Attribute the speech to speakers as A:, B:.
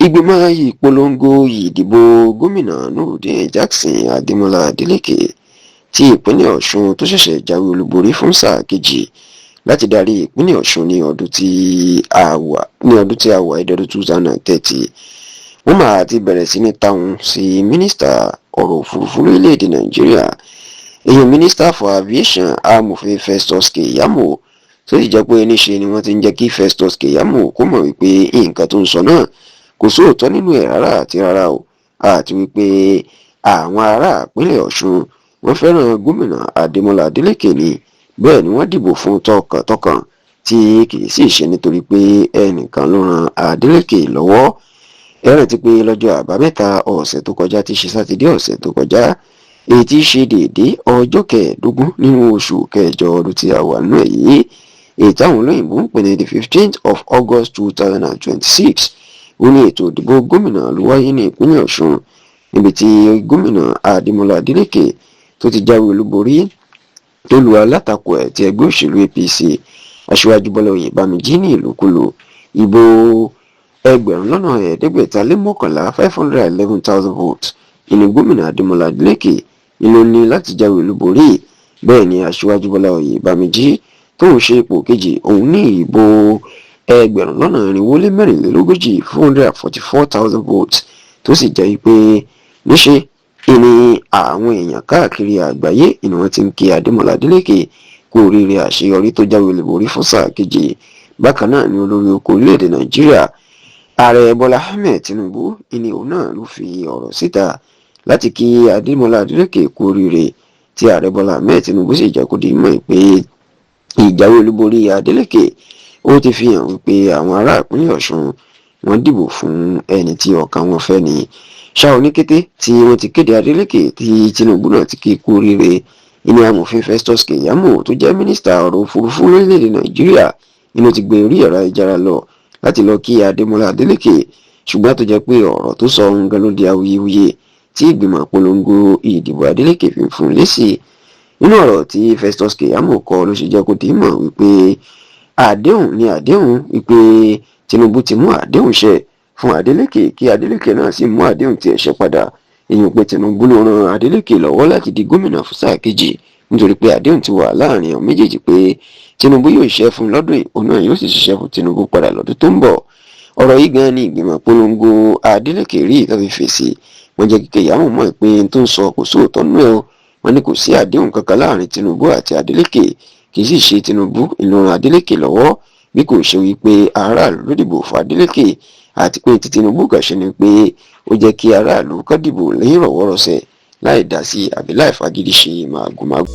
A: ìgbìmọ̀ ìpolongo ìdìbò gómìnà Nurudeen Jackson Adémọ́lá Adélékè ti ìpínlẹ̀ Ọ̀ṣun tó ṣẹ̀ṣẹ̀ jáwé olúborí fún sáà kejì láti darí ìpínlẹ̀ Ọ̀ṣun ní ọdún tí a wà ìdọ́dún 2030 wọ́n máa ti bẹ̀rẹ̀ sí ní táwọn sí mínísítà ọ̀rọ̀ òfurufú lórílẹ̀‐èdè Nàìjíríà èèyàn mínísítà for aviation amòfin Festus Keyamo tó sì jẹ́ pé níṣe ni wọ́n ti ń jẹ́ kí Festus Keyamo kó mọ̀ wípé nǹkan tó ń sọ náà kò sóòótọ́ nínú ẹ̀ rárá àti rárá o àti wípé àwọn ará ìpínlẹ̀ Ọ̀ṣun wọ́n fẹ́ràn gómìnà Adémọ́lá Adélékè ni bẹ́ẹ̀ ni wọ́n dìbò fún tọkàntọkàn tí kì í sì ṣe nítorí pé ẹnìkan ló ran Adélékè lọ́wọ́ ẹ rántí pé lọ́jọ́ àbámẹ́ta ọ̀sẹ̀ tó kọjá tí ṣe sátidé ọ̀sẹ̀ tó kọjá èyí tí ṣe déédé ọjọ́ kẹẹ̀ẹ́dógún nínú oṣù kẹjọ ọdún tí a wà nínú ẹ̀ yìí èyí táwọn olóyìnbó ń pè ní the 15th of August 2026 ó ní ètò ìdìbò gómìnà ló wáyé ní ìpínlẹ̀ Ọ̀ṣun níbi tí gómìnà Adémọ́lá Adélékè tó ti jáwé olúborí tó lu alátakò ẹ̀ ti ẹgbẹ́ òṣèlú APC Aṣíwájú Bọ́lá Oyèbámíjí ní ìlúkulù ìbò 511,11 votes ìní gómìnà Adémọ́lá Adélékè ìlú ní láti jáwé olúborí bẹ́ẹ̀ ni Aṣíwájú Bọ́lá Oyèbámíjí tó ń ṣe ipò kejì òun ní ìbò 444,440 votes tó sì jẹ́ pé níṣe ìní àwọn èèyàn káàkiri àgbáyé ìní wọ́n ti ń kí Adémọ́lá Adélékè kú oríire àṣeyọrí tó jáwé olúborí fún sáà kejì bákan náà ni olórí oko orílẹ̀-èdè Nàìjíríà ààrẹ Bọ́lá Ahmed Tinubu ìní òun náà ló fi ọ̀rọ̀ síta láti kí Adémọ́lá Adélékè kú oríire tí ààrẹ Bọ́lá Ahmed Tinubu sì jẹ́ kó di mọ̀ pé ìjáwé olúborí Adélékè ó ti fi hàn wípé àwọn ará ìpínlẹ̀ Ọ̀ṣun wọ́n dìbò fún ẹni tí ọkàn wọn fẹ́ ni ṣá oníkété tí wọ́n ti kéde Adélékè tí Tinubu náà ti kí kú oríire ìní amòfin Festus Keyamo tó jẹ́ mínísítà ọ̀rọ̀ òfurufú lórílẹ̀‐èdè Nàìjíríà inú ti gbé orí ẹ̀rọ ayélujára lọ láti lọ kí Adémọ́lá Adélékè ṣùgbọ́n tó jẹ́ pé ọ̀rọ̀ tó sọ ohun gan ló di awuyewuye tí ìgbìmọ̀ polongo ìdìbò Adélékè fi fún lésì nínú ọ̀rọ̀ tí Festus Keyamo kọ ló ṣe jẹ́ kó di mọ̀ wípé àdéhùn ni àdéhùn wípé Tinubu ti mú àdéhùn ṣẹ fún Adélékè kí Adélékè náà sì mú àdéhùn tiẹ̀ ṣẹ padà èyí pé Tinubu ló ran Adélékè lọ́wọ́ láti di gómìnà fún sáà kejì nítorí pé àdéhùn ti wà láàrin àwọn méjèèjì pé Tinubu yóò ṣiṣẹ́ fún lọ́dún yìí òun náà yóò sì ṣiṣẹ́ fún Tinubu padà lọ́dún tó ń bọ̀ ọ̀rọ̀ yìí gan ni ìgbìmọ̀ polongo Adélékè rí ìtọ́fi fèsì wọ́n jẹ́ kí Keyamo mọ̀ pé n tó ń sọ kò sóòótọ́ nínú ẹ̀ o wọ́n ní kò sí àdéhùn kankan láàrin Tinubu àti Adélékè kì í sì ṣe Tinubu ìlọrin Adélékè lọ́wọ́ bí kò ṣe wípé aráàlú ló dìbò fún Adélékè àti pé tí Tinubu kàn ṣe ni pé ó jẹ́ kí aráàlú kó dìbò lẹ́yìn rọ̀wọ́rọ̀sẹ̀ láì dá sí àbí láì fagídí ṣe màgòmágó.